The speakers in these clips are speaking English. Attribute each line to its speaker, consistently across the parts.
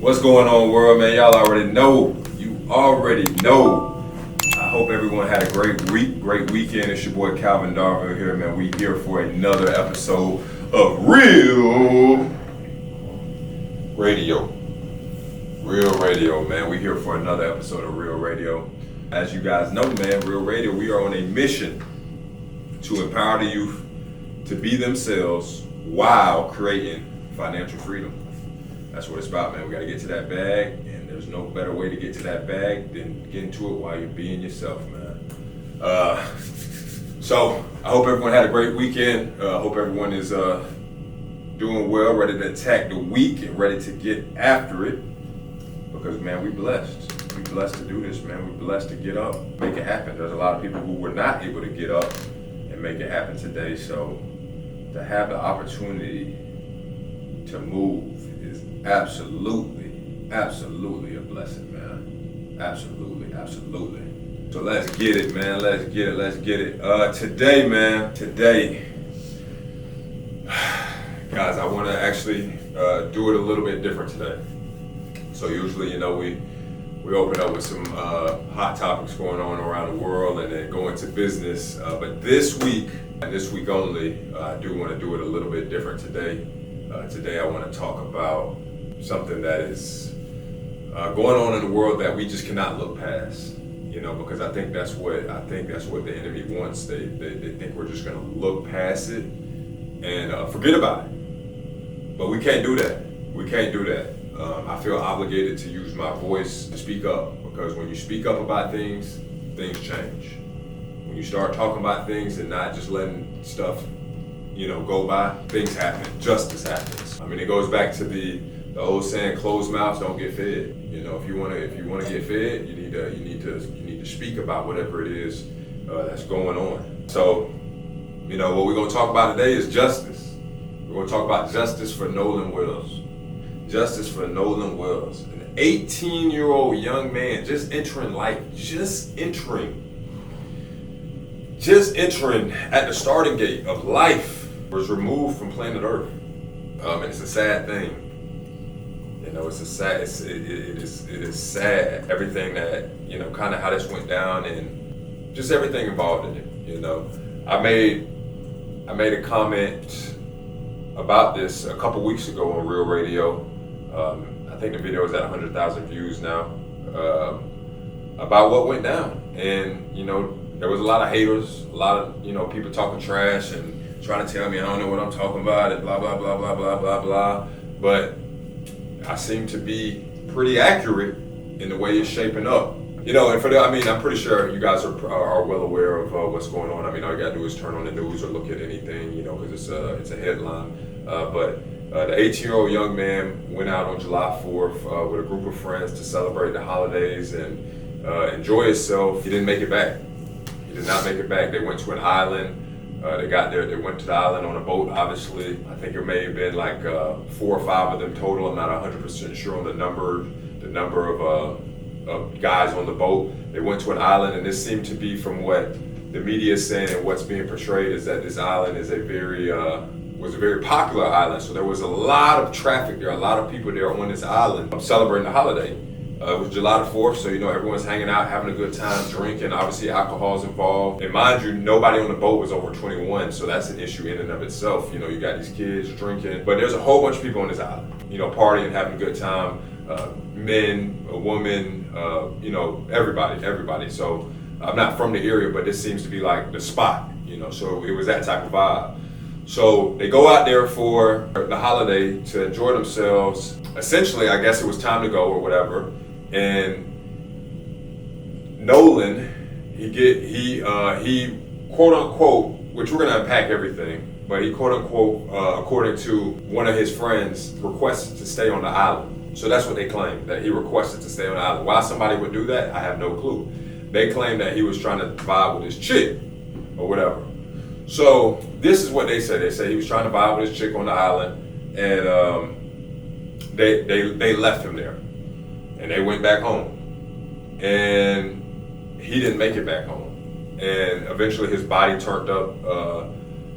Speaker 1: What's going on, world, man? Y'all already know. You already know. I hope everyone had a great weekend. It's your boy Calvin Darville here, man. We here for another episode of Real Radio. Real Radio, man. We here for another episode of Real Radio. As you guys know, man, Real Radio, we are on a mission to empower the youth to be themselves while creating financial freedom. That's what it's about, man. We got to get to that bag, and there's no better way to get to that bag than getting to it while you're being yourself, man. So I hope everyone had a great weekend. I hope everyone is doing well, ready to attack the week and ready to get after it. Because, man, we blessed. We blessed to do this, man. We blessed to get up, make it happen. There's a lot of people who were not able to get up and make it happen today. So to have the opportunity to move is absolutely a blessing, man. Absolutely. So let's get it, man. Let's get it. Today, guys, I want to actually do it a little bit different today. So usually, we open up with some hot topics going on around the world and then go into business. But this week, and this week only, I do want to do it a little bit different today. Today I want to talk about something that is going on in the world that we just cannot look past. Because I think that's what the enemy wants. They think we're just going to look past it and forget about it. But we can't do that. I feel obligated to use my voice to speak up, because when you speak up about things change. When you start talking about things and not just letting stuff, go by, things happen. Justice happens. I mean, it goes back to the old saying, closed mouths don't get fed. If you want to get fed, you need to speak about whatever it is that's going on. So, what we're going to talk about today is justice. We're going to talk about justice for Nolan Wells. Justice for Nolan Wells, an 18-year-old young man just entering life, just entering at the starting gate of life, was removed from planet Earth. And it's a sad thing. It is sad. Everything that, kind of how this went down and just everything involved in it. I made a comment about this a couple weeks ago on Real Radio. I think the video is at 100,000 views now, about what went down. And, there was a lot of haters, a lot of, people talking trash and trying to tell me I don't know what I'm talking about and blah, blah, blah, blah, blah, blah, blah. But I seem to be pretty accurate in the way it's shaping up. And I'm pretty sure you guys are well aware of what's going on. I mean, all you gotta do is turn on the news or look at anything, because it's a headline. But the 18-year-old young man went out on July 4th with a group of friends to celebrate the holidays and enjoy himself. He didn't make it back. He did not make it back. They went to an island. They got there. They went to the island on a boat, obviously. I think it may have been like 4 or 5 of them total. I'm not 100% sure on the number of guys on the boat. They went to an island, and this seemed to be, from what the media is saying and what's being portrayed, is that this island is was a very popular island. So there was a lot of traffic there, a lot of people there on this island celebrating the holiday. It was July the 4th, so everyone's hanging out, having a good time, drinking. Obviously, alcohol's involved. And mind you, nobody on the boat was over 21, so that's an issue in and of itself. You got these kids drinking, but there's a whole bunch of people on this island, partying, having a good time. Men, women, everybody. So I'm not from the area, but this seems to be like the spot, so it was that type of vibe. So they go out there for the holiday to enjoy themselves. Essentially, I guess it was time to go or whatever. And Nolan, he quote unquote, which we're gonna unpack everything, but he quote unquote, according to one of his friends, requested to stay on the island. So that's what they claim, that he requested to stay on the island. Why somebody would do that, I have no clue. They claim that he was trying to vibe with his chick or whatever. So this is what they say. They say he was trying to vibe with his chick on the island, and they left him there, and they went back home, and he didn't make it back home, and eventually his body turned up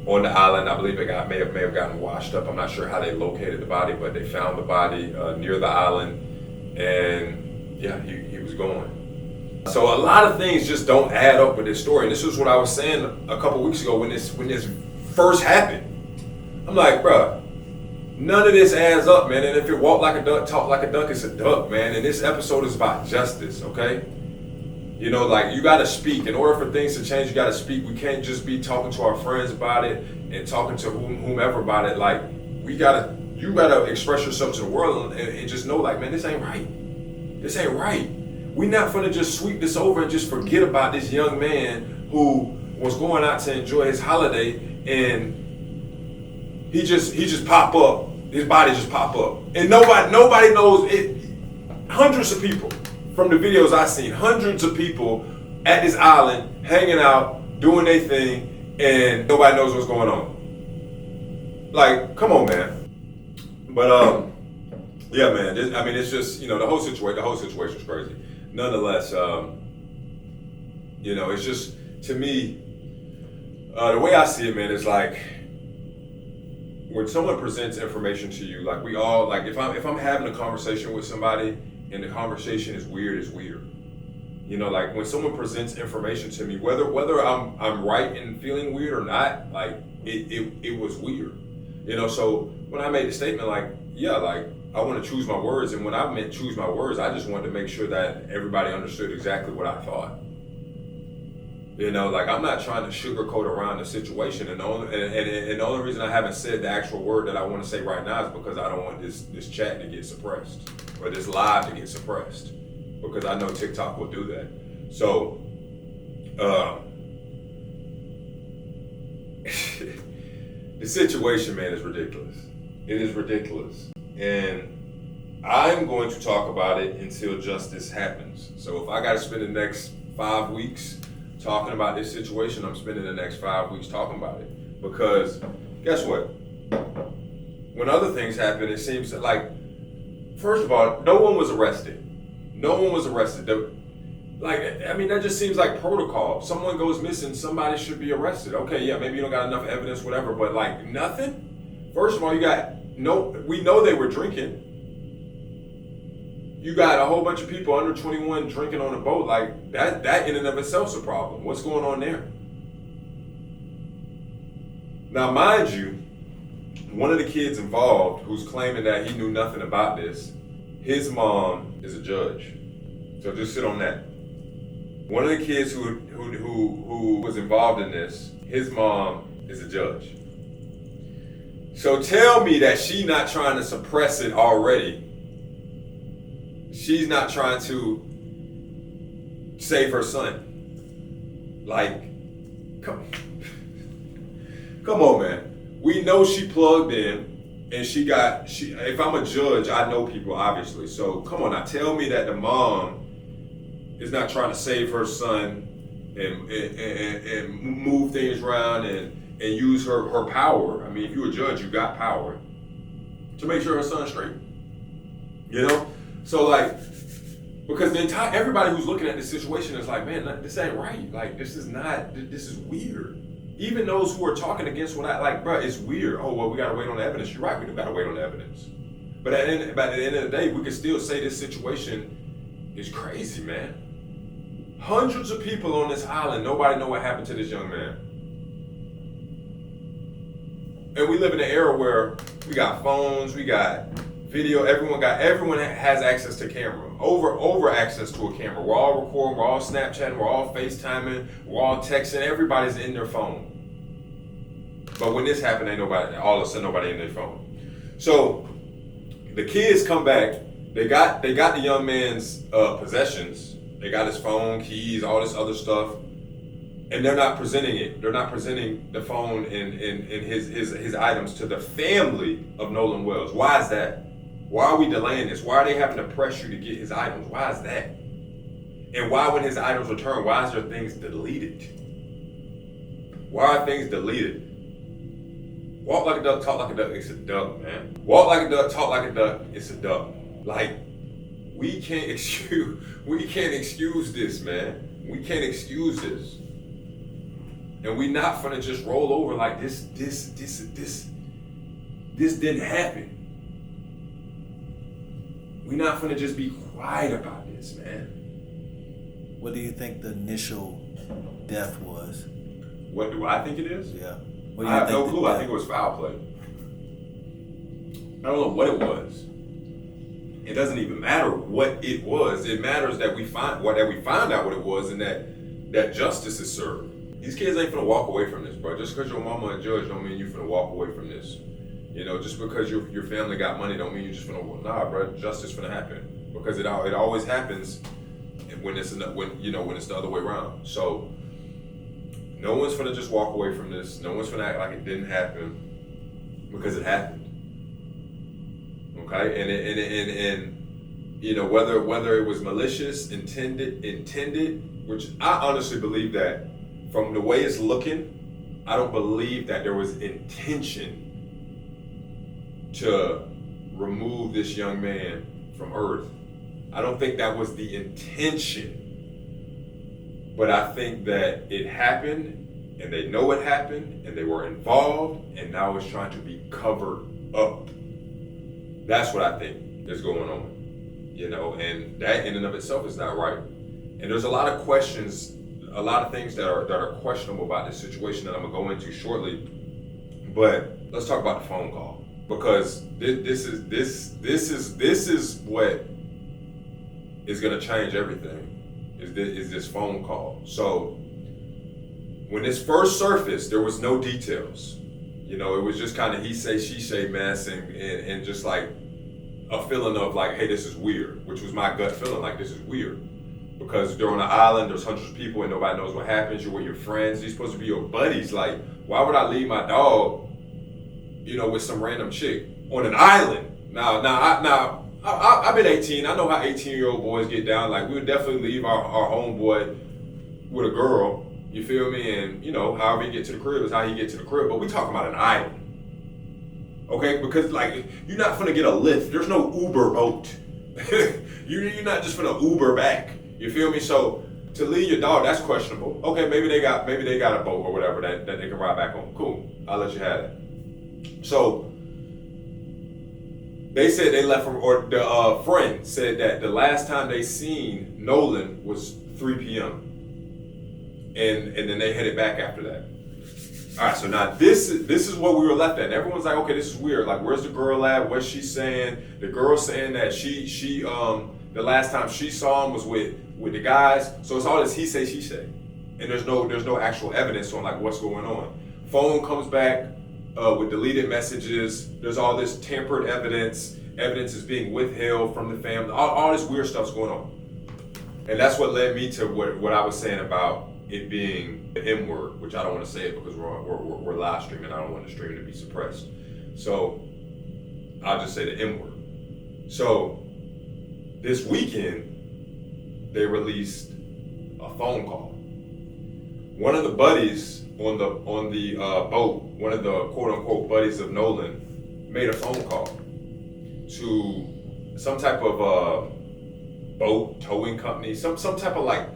Speaker 1: on the island. I believe it may have gotten washed up. I'm not sure how they located the body, but they found the body near the island. And yeah, he was gone. So a lot of things just don't add up with this story. And this was what I was saying a couple weeks ago when this first happened. I'm like, bruh, none of this adds up, man. And if it walk like a duck, talk like a duck, it's a duck, man. And this episode is about justice, okay? You know, like, you gotta speak. In order for things to change, you gotta speak. We can't just be talking to our friends about it and talking to whomever about it. Like, you gotta express yourself to the world and just know, like, man, this ain't right. This ain't right. We not gonna just sweep this over and just forget about this young man who was going out to enjoy his holiday, and he just pop up. His body just pop up, and nobody knows it. Hundreds of people from the videos I seen, hundreds of people at this island hanging out, doing their thing, and nobody knows what's going on. Like, come on, man. But yeah, man. It's just, you know, the whole situation is crazy. Nonetheless, you know, it's just, to me, the way I see it, man, is like, when someone presents information to you, like, we all, like, if I'm having a conversation with somebody and the conversation is weird, it's weird. You know, like, when someone presents information to me, whether I'm right in feeling weird or not, like, it was weird. You know, so when I made the statement, like, yeah, like, I want to choose my words, and when I meant choose my words, I just wanted to make sure that everybody understood exactly what I thought. You know, like, I'm not trying to sugarcoat around the situation, and the only reason I haven't said the actual word that I want to say right now is because I don't want this chat to get suppressed, or this live to get suppressed, because I know TikTok will do that. So, the situation, man, is ridiculous. It is ridiculous. And I'm going to talk about it until justice happens. So if I got to spend the next 5 weeks talking about this situation, I'm spending the next 5 weeks talking about it. Because guess what? When other things happen, it seems like, first of all, no one was arrested. No one was arrested. That just seems like protocol. If someone goes missing, somebody should be arrested. Okay, yeah, maybe you don't got enough evidence, whatever, but like, nothing? First of all, we know they were drinking. You got a whole bunch of people under 21 drinking on a boat. Like, that in and of itself is a problem. What's going on there? Now, mind you, one of the kids involved, who's claiming that he knew nothing about this, his mom is a judge. So just sit on that. One of the kids who was involved in this, his mom is a judge. So tell me that she's not trying to suppress it already. She's not trying to save her son. Like, come on, man. We know she plugged in, and if I'm a judge, I know people, obviously. So come on now, tell me that the mom is not trying to save her son and move things around and use her power. I mean, if you're a judge, you got power to make sure her son's straight. You know? So, like, because everybody who's looking at this situation is like, man, this ain't right. Like, this is weird. Even those who are talking against bro, it's weird. Oh, well, we gotta wait on the evidence. You're right, we do gotta wait on the evidence. But at the end of the day, we can still say this situation is crazy, man. Hundreds of people on this island, nobody know what happened to this young man. And we live in an era where we got phones, we got video, everyone has access to camera, over access to a camera. We're all recording, we're all Snapchatting, we're all FaceTiming, we're all texting, everybody's in their phone. But when this happened, all of a sudden nobody in their phone. So the kids come back, they got the young man's possessions, they got his phone, keys, all this other stuff, and they're not presenting it. They're not presenting the phone and his items to the family of Nolan Wells. Why is that? Why are we delaying this? Why are they having to press you to get his items? Why is that? And why, when his items return, why is there things deleted? Why are things deleted? Walk like a duck, talk like a duck, it's a duck, man. Walk like a duck, talk like a duck, it's a duck. Like, we can't excuse this, man. We can't excuse this. And we not finna just roll over like this didn't happen. We're not gonna just be quiet about this, man.
Speaker 2: What do you think the initial death was?
Speaker 1: What do I think it is?
Speaker 2: Yeah.
Speaker 1: I have no clue. I think it was foul play. I don't know what it was. It doesn't even matter what it was. It matters that we find out what it was, and that justice is served. These kids ain't finna walk away from this, bro. Just because your mama a judge don't mean you finna walk away from this. You know, just because your family got money don't mean you just finna. Nah, bro. Justice finna happen because it always happens when it's the other way around. So no one's finna just walk away from this. No one's finna act like it didn't happen because it happened. Okay, and you know, whether it was malicious, intended, which I honestly believe that from the way it's looking, I don't believe that there was intention to remove this young man from Earth. I don't think that was the intention. But I think that it happened, and they know it happened, and they were involved, and now it's trying to be covered up. That's what I think is going on. You know, and that in and of itself is not right. And there's a lot of questions, a lot of things that are questionable about this situation that I'm gonna go into shortly. But let's talk about the phone call, because this is what is gonna change everything. Is this phone call? So when this first surfaced, there was no details. You know, it was just kind of he say, she say mess, and just like a feeling of like, hey, this is weird, which was my gut feeling, like this is weird. Because they're on an island, there's hundreds of people and nobody knows what happens, you're with your friends, these supposed to be your buddies. Like, why would I leave my dog, you know, with some random chick on an island? Now I've been 18, I know how 18-year-old boys get down. Like, we would definitely leave our homeboy with a girl, you feel me? And, you know, however you get to the crib is how you get to the crib. But we talking about an island. Okay? Because, like, you're not finna get a lift. There's no Uber boat. You're not just finna Uber back. You feel me? So, to leave your dog, that's questionable. Okay, maybe they got a boat or whatever that they can ride back on. Cool. I'll let you have it. So, they said they left from, or the friend said that the last time they seen Nolan was 3 p.m. And then they headed back after that. All right, so now this is what we were left at. And everyone's like, okay, this is weird. Like, where's the girl at? What's she saying? The girl saying that she the last time she saw him was with the guys. So it's all this he say, she say, and there's no actual evidence on like what's going on. Phone comes back with deleted messages. There's all this tampered evidence. Evidence is being withheld from the family. All this weird stuff's going on, and that's what led me to what I was saying about it being the M word, which I don't want to say it because we're live streaming. I don't want the stream to be suppressed. So I'll just say the M word. So this weekend, they released a phone call. One of the buddies on the boat, one of the quote unquote buddies of Nolan, made a phone call to some type of boat towing company, some type of like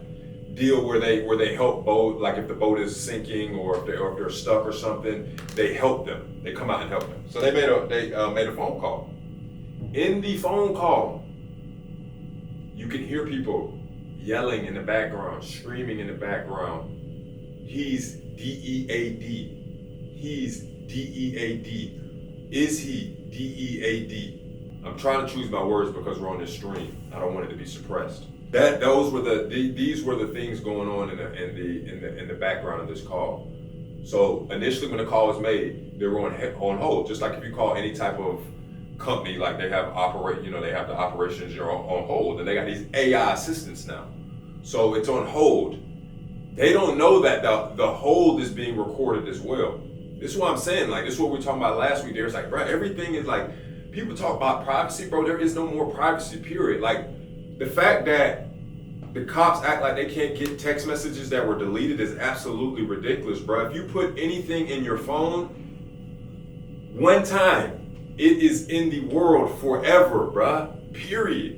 Speaker 1: deal where they help boat, like if the boat is sinking or if they're stuck or something, they help them. They come out and help them. So they made a phone call. In the phone call, you can hear people yelling in the background, screaming in the background. He's DEAD. He's DEAD. Is he DEAD? I'm trying to choose my words because we're on this stream. I don't want it to be suppressed. These were the things going on in the background of this call. So initially, when the call was made, they were on hold. Just like if you call any type of company, like they have the operations are on hold, and they got these AI assistants now. So it's on hold. They don't know that the hold is being recorded as well. This is what I'm saying. Like, this is what we were talking about last week. There's like, bro, everything is like, people talk about privacy, bro. There is no more privacy, period. Like, the fact that the cops act like they can't get text messages that were deleted is absolutely ridiculous, bro. If you put anything in your phone, one time, it is in the world forever, bro. Period.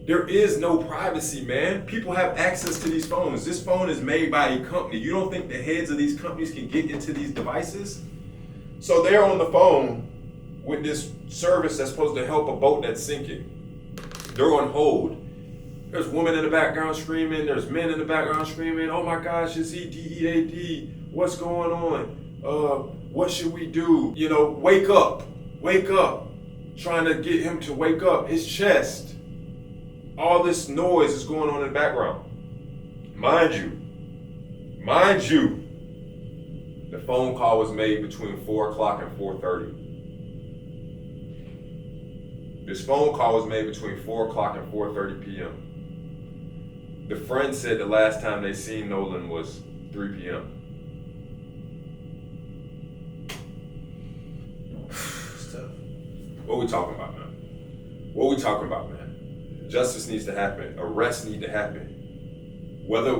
Speaker 1: There is no privacy, man. People have access to these phones. This phone is made by a company. You don't think the heads of these companies can get into these devices? So they're on the phone with this service that's supposed to help a boat that's sinking. They're on hold. There's women in the background screaming. There's men in the background screaming. Oh my gosh, it's EDEAD. What's going on? What should we do? You know, wake up. Wake up. Trying to get him to wake up. His chest. All this noise is going on in the background. Mind you, the phone call was made between 4 o'clock and 4:30. This phone call was made between 4 o'clock and 4:30 p.m. The friend said the last time they seen Nolan was 3 p.m. What we talking about, man? Justice needs to happen. Arrests need to happen. Whether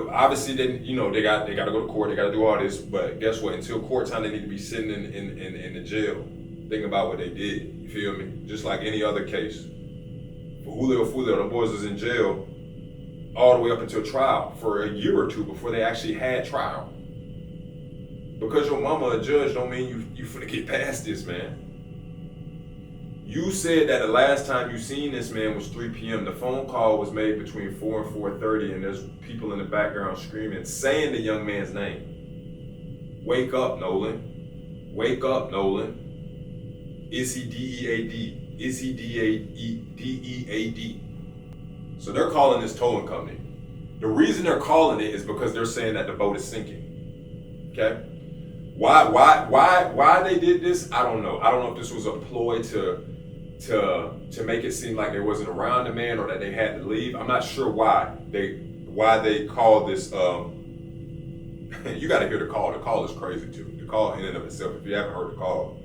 Speaker 1: obviously they got to go to court. They got to do all this. But guess what? Until court time, they need to be sitting in the jail. Think about what they did. You feel me? Just like any other case. For Julio, the boys was in jail all the way up until trial for a year or two before they actually had trial. Because your mama a judge don't mean you finna get past this, man. You said that the last time you seen this man was 3 p.m. The phone call was made between 4 and 4:30, and there's people in the background screaming, saying the young man's name. Wake up, Nolan. Wake up, Nolan. Is he DEAD? Is he DEAD? So they're calling this towing company. The reason they're calling it is because they're saying that the boat is sinking. Okay? Why they did this? I don't know. I don't know if this was a ploy to make it seem like they wasn't around the man or that they had to leave. I'm not sure why they called this. You got to hear the call. The call is crazy too. The call in and of itself. If you haven't heard the call,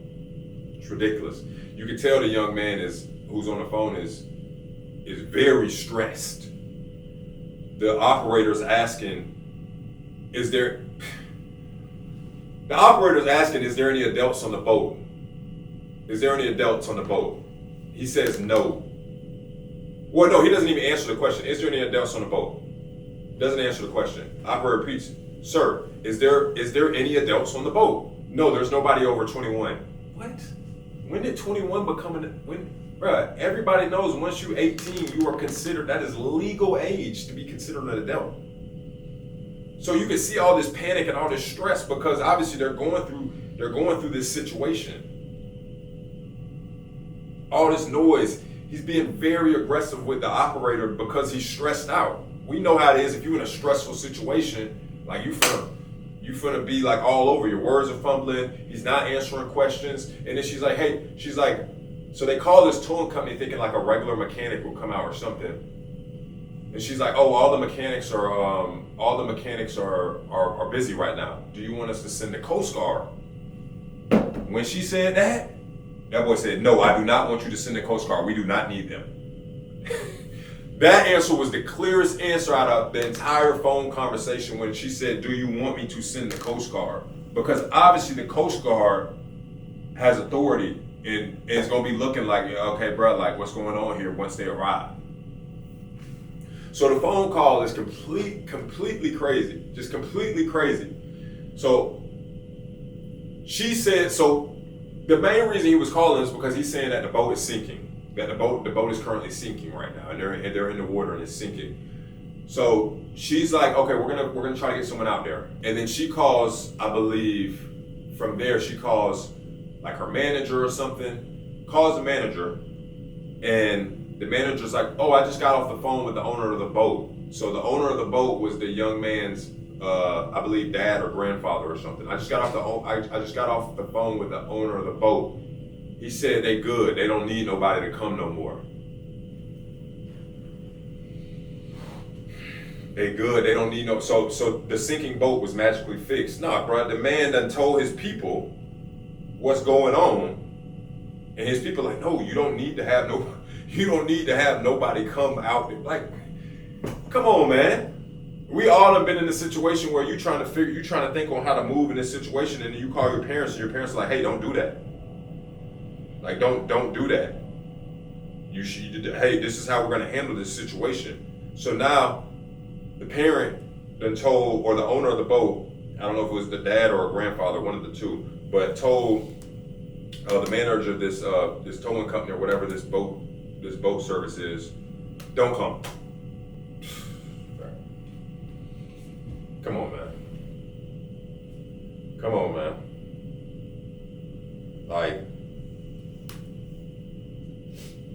Speaker 1: it's ridiculous. You can tell the young man who's on the phone is very stressed. The operator's asking, is there any adults on the boat? Is there any adults on the boat? He says no. Well, no, he doesn't even answer the question. Is there any adults on the boat? Doesn't answer the question. Operator repeats, sir, is there any adults on the boat? No, there's nobody over 21. What? When did 21 become bruh, everybody knows once you're 18, you are considered, that is legal age to be considered an adult. So you can see all this panic and all this stress because obviously they're going through this situation. All this noise. He's being very aggressive with the operator because he's stressed out. We know how it is if you're in a stressful situation, like you finna be like all over. Your words are fumbling. He's not answering questions. And then she's like, so they call this towing company thinking like a regular mechanic will come out or something. And she's like, oh, all the mechanics are busy right now. Do you want us to send the Coast Guard? When she said that boy said, no, I do not want you to send the Coast Guard. We do not need them. That answer was the clearest answer out of the entire phone conversation when she said, do you want me to send the Coast Guard? Because obviously the Coast Guard has authority and is going to be looking like, okay, bro, like what's going on here once they arrive. So the phone call is completely crazy, just completely crazy. So she said, so the main reason he was calling is because he's saying that the boat is sinking, that the boat is currently sinking right now, and they're in the water and it's sinking. So she's like, okay, we're gonna try to get someone out there, and then she calls, I believe, from there she calls like her manager or something, calls the manager, and the manager's like, oh, I just got off the phone with the owner of the boat. So the owner of the boat was the young man's, I believe, dad or grandfather or something. I just got off the phone with the owner of the boat. He said they good. They don't need nobody to come no more. They good. They don't need no. So the sinking boat was magically fixed. Nah, bro. The man done told his people what's going on, and his people like, no, you don't need to have nobody come out. Like, come on, man. We all have been in a situation where you're trying to think on how to move in this situation, and then you call your parents, and your parents are like, hey, don't do that. Like, don't do that. Hey, this is how we're gonna handle this situation. So now the parent then told, or the owner of the boat, I don't know if it was the dad or a grandfather, one of the two, but told the manager of this towing company or whatever this boat service is, don't come. Come on, man. Come on, man. Like,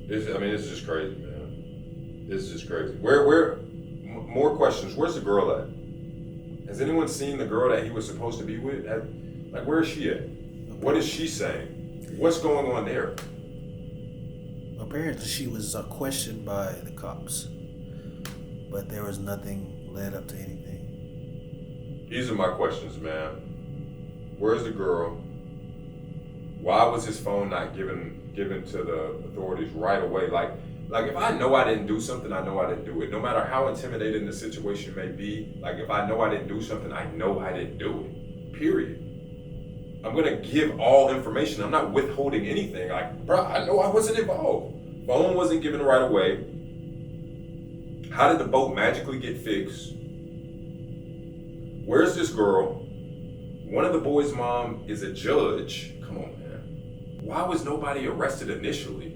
Speaker 1: this is just crazy, man. This is just crazy. More questions. Where's the girl at? Has anyone seen the girl that he was supposed to be with? Like, where is she at? What is she saying? What's going on there?
Speaker 2: Apparently, she was questioned by the cops, but there was nothing led up to anything.
Speaker 1: These are my questions, man. Where's the girl? Why was his phone not given to the authorities right away? Like if I know I didn't do something, I know I didn't do it. No matter how intimidating the situation may be, like if I know I didn't do something, I know I didn't do it. Period. I'm gonna give all information. I'm not withholding anything. Like, bro, I know I wasn't involved. Phone wasn't given right away. How did the boat magically get fixed? Where's this girl? One of the boys' mom is a judge. Come on, man. Why was nobody arrested initially?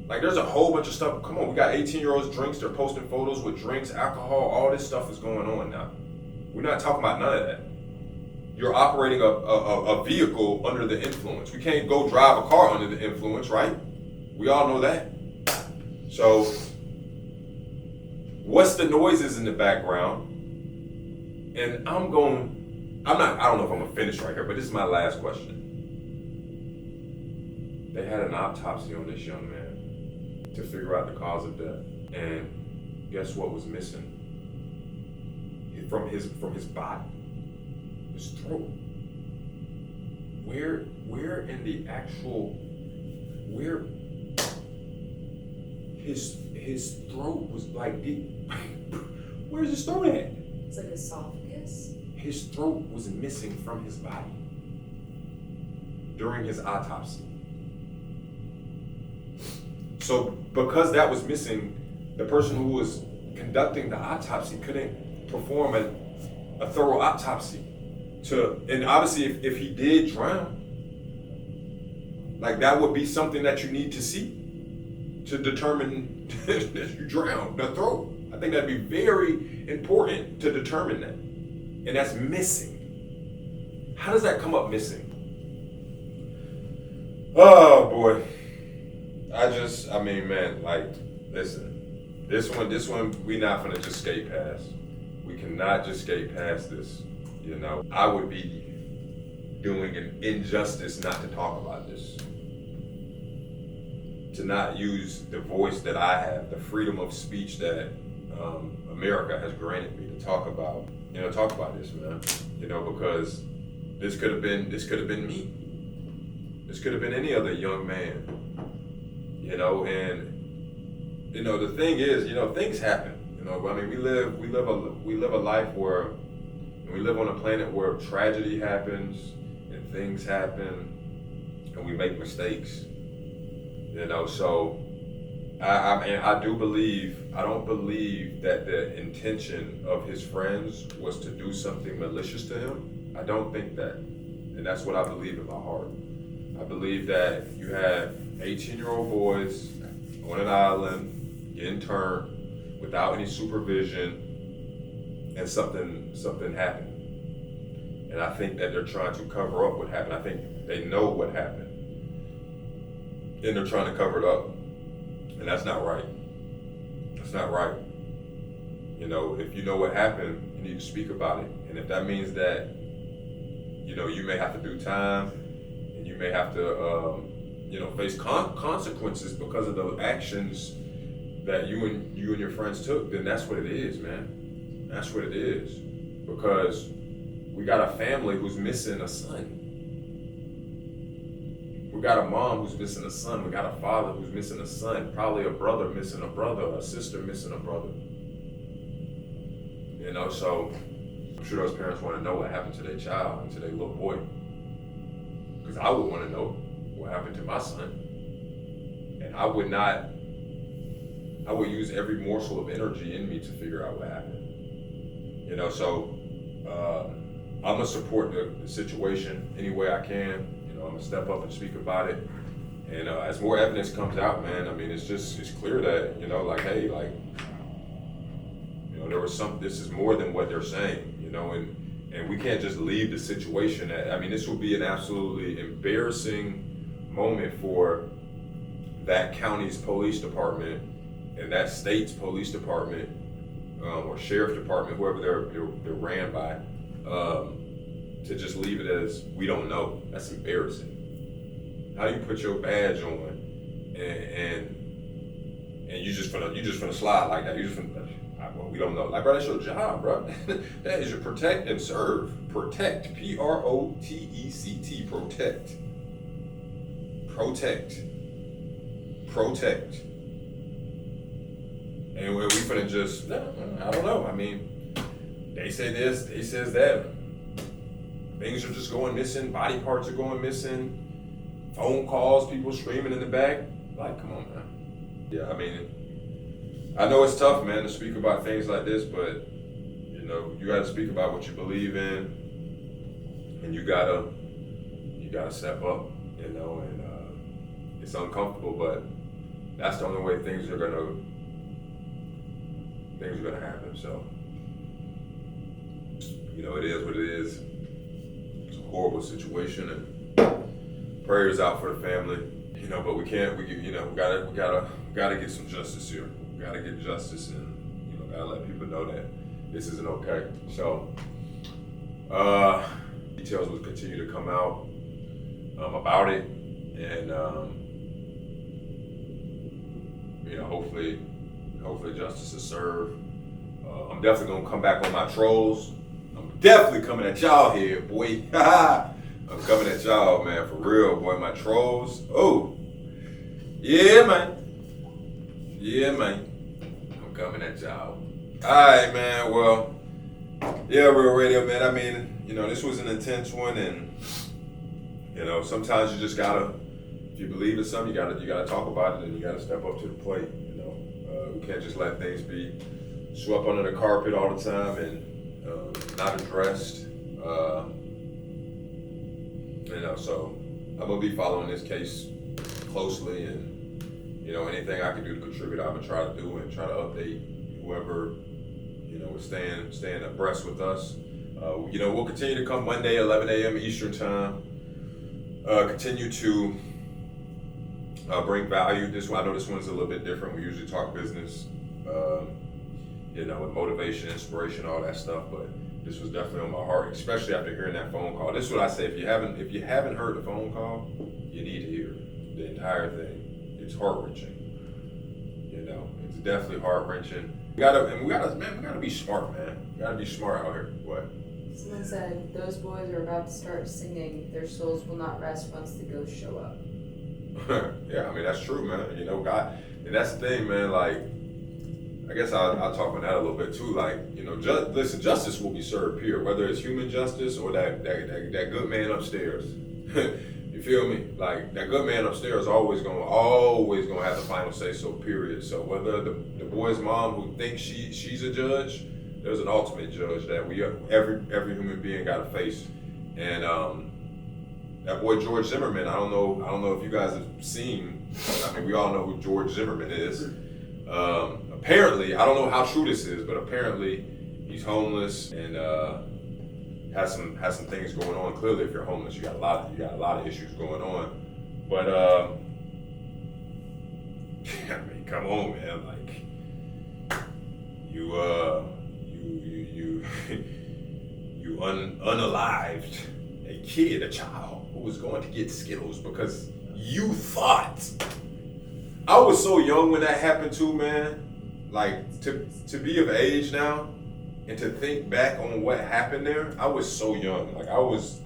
Speaker 1: Like, there's a whole bunch of stuff. Come on, we got 18-year-olds drinks. They're posting photos with drinks, alcohol. All this stuff is going on now. We're not talking about none of that. You're operating a vehicle under the influence. We can't go drive a car under the influence, right? We all know that. So, what's the noises in the background? And I don't know if I'm gonna finish right here, but this is my last question. They had an autopsy on this young man to figure out the cause of death. And guess what was missing? From his body? His throat. Where in the actual, where his throat was like deep. Where's his throat at?
Speaker 3: It's like esophagus.
Speaker 1: His throat was missing from his body during his autopsy. So because that was missing, the person who was conducting the autopsy couldn't perform a thorough autopsy. And obviously if he did drown, like that would be something that you need to see to determine that you drowned, the throat. I think that'd be very important to determine that. And that's missing. How does that come up missing? Oh boy. Man, like, listen, this one, we not gonna just skate past. We cannot just skate past this. You know, I would be doing an injustice not to talk about this. To not use the voice that I have, the freedom of speech that America has granted me to talk about this, man. You know, because this could have been me. This could have been any other young man. You know, and you know the thing is, you know, things happen. You know, I mean, we live a life where we live on a planet where tragedy happens and things happen, and we make mistakes. You know, so I don't believe that the intention of his friends was to do something malicious to him. I don't think that. And that's what I believe in my heart. I believe that you have 18-year-old boys on an island getting turned without any supervision, and something happened. And I think that they're trying to cover up what happened. I think they know what happened, and they're trying to cover it up. And that's not right. That's not right. You know, if you know what happened, you need to speak about it. And if that means that, you know, you may have to do time, and you may have to, face consequences because of those actions that you and your friends took, then that's what it is, man. That's what it is. Because we got a family who's missing a son. We got a mom who's missing a son. We got a father who's missing a son. Probably a brother missing a brother, a sister missing a brother. You know, so I'm sure those parents want to know what happened to their child and to their little boy. Because I would want to know what happened to my son. And I would use every morsel of energy in me to figure out what happened. You know, so I'm going to support the situation any way I can. You I'm gonna step up and speak about it. And as more evidence comes out, man, I mean, it's clear that, like, hey, like, there was this is more than what they're saying, and we can't just leave the situation this will be an absolutely embarrassing moment for that county's police department and that state's police department, or sheriff department, whoever they're ran by, to just leave it as we don't know. That's embarrassing. How do you put your badge on and you just finna slide like that? Well, we don't know. Like, bro, that's your job, bro. That is your protect and serve. Protect. Protect. Protect. Protect. And we finna just, I don't know. I mean, they say this, they says that. Things are just going missing. Body parts are going missing. Phone calls, people screaming in the back. Like, come on, man. Yeah, I mean, I know it's tough, man, to speak about things like this, but, you gotta speak about what you believe in, and you gotta step up, and it's uncomfortable, but that's the only way things are gonna happen. So, it is what it is. It's a horrible situation, and prayers out for the family. But we gotta get some justice here. We gotta get justice, and gotta let people know that this isn't okay. So, details will continue to come out about it, and hopefully justice is served. I'm definitely gonna come back on my trolls. I'm definitely coming at y'all here, boy. I'm coming at y'all, man, for real, boy. My trolls. Oh, yeah, man. Yeah, man. I'm coming at y'all. All right, man. Well, yeah, Real Radio, man. I mean, this was an intense one, and sometimes you just gotta, if you believe in something, you gotta talk about it, and you gotta step up to the plate. We can't just let things be swept under the carpet all the time and not addressed. So I'm gonna be following this case closely, and anything I can do to contribute, I'm gonna try to do and try to update whoever is staying abreast with us. We'll continue to come Monday, 11 a.m. Eastern time. Continue to bring value. I know this one's a little bit different. We usually talk business, with motivation, inspiration, all that stuff, but this was definitely on my heart, especially after hearing that phone call. This is what I say: if you haven't heard the phone call, you need to hear the entire thing. It's heart wrenching. It's definitely heart wrenching. We gotta be smart, man. We gotta be smart out here. What?
Speaker 3: Someone said those boys are about to start singing. Their souls will not rest once the ghosts show up.
Speaker 1: Yeah, I mean, that's true, man. God, and that's the thing, man. Like, I guess I'll talk on that a little bit too. Like, listen, justice will be served here, whether it's human justice or that good man upstairs. You feel me? Like, that good man upstairs always gonna have the final say so. Period. So whether the boy's mom who thinks she's a judge, there's an ultimate judge that every human being got to face, and that boy George Zimmerman. I don't know if you guys have seen. I mean, we all know who George Zimmerman is. Apparently, I don't know how true this is, but apparently he's homeless and has some things going on. Clearly, if you're homeless, you got a lot of issues going on. But I mean, come on, man. Like, you unalived a child who was going to get Skittles because you thought. I was so young when that happened too, man. Like, to be of age now and to think back on what happened there, I was so young. Like, I was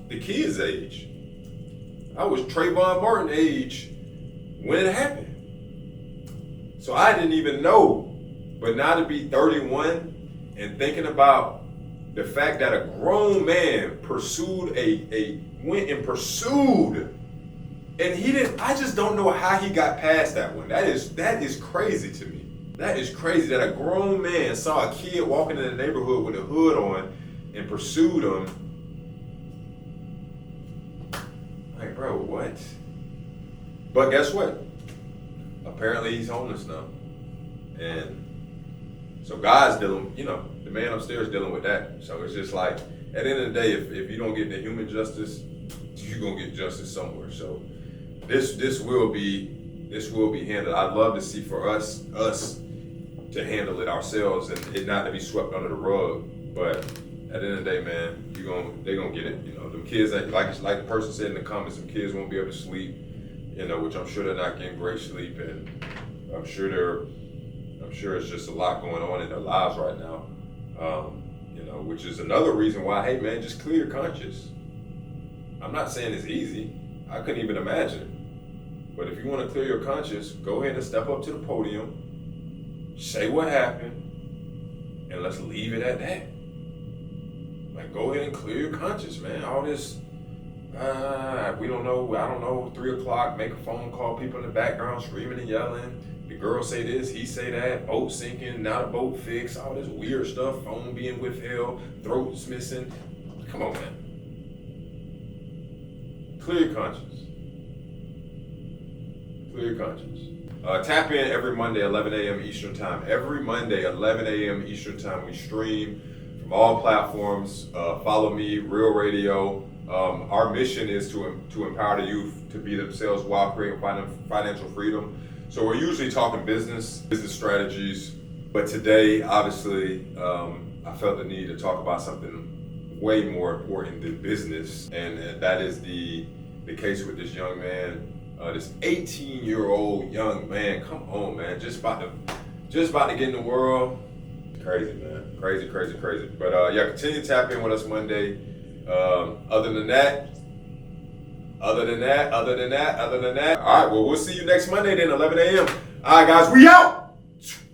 Speaker 1: the kid's age. I was Trayvon Martin age when it happened. So I didn't even know. But now to be 31 and thinking about the fact that a grown man went and pursued, and he didn't. I just don't know how he got past that one. That is crazy to me. That is crazy that a grown man saw a kid walking in the neighborhood with a hood on and pursued him. bro, what? But guess what? Apparently he's homeless now. And so God's dealing, the man upstairs dealing with that. So it's just like, at the end of the day, if you don't get the human justice, you're gonna get justice somewhere. So this will be handled. I'd love to see for us to handle it ourselves and it not to be swept under the rug. But at the end of the day, man, they're gonna get it. Them kids, like the person said in the comments, some kids won't be able to sleep. Which I'm sure they're not getting great sleep, and I'm sure it's just a lot going on in their lives right now. Which is another reason why, hey man, just clear your conscience. I'm not saying it's easy. I couldn't even imagine. But if you want to clear your conscience, go ahead and step up to the podium, say what happened, and let's leave it at that. Like, go ahead and clear your conscience, man. All this, we don't know, I don't know, 3 o'clock, make a phone call, people in the background screaming and yelling. The girl say this, he say that, boat sinking, now the boat fixed, all this weird stuff, phone being withheld, throats missing. Come on, man. Clear your conscience. Clear your conscience. Tap in every Monday, 11 a.m. Eastern Time. Every Monday, 11 a.m. Eastern Time, we stream from all platforms. Follow me, Real Radio. Our mission is to empower the youth to be themselves while creating financial freedom. So we're usually talking business strategies, but today, obviously, I felt the need to talk about something way more important than business, and that is the case with this young man, this 18-year-old young man. Come on, man, just about to get in the world. Crazy, man, crazy. But yeah, continue to tap in with us Monday. Other than that. All right, well, we'll see you next Monday then, 11 a.m. All right, guys, we out.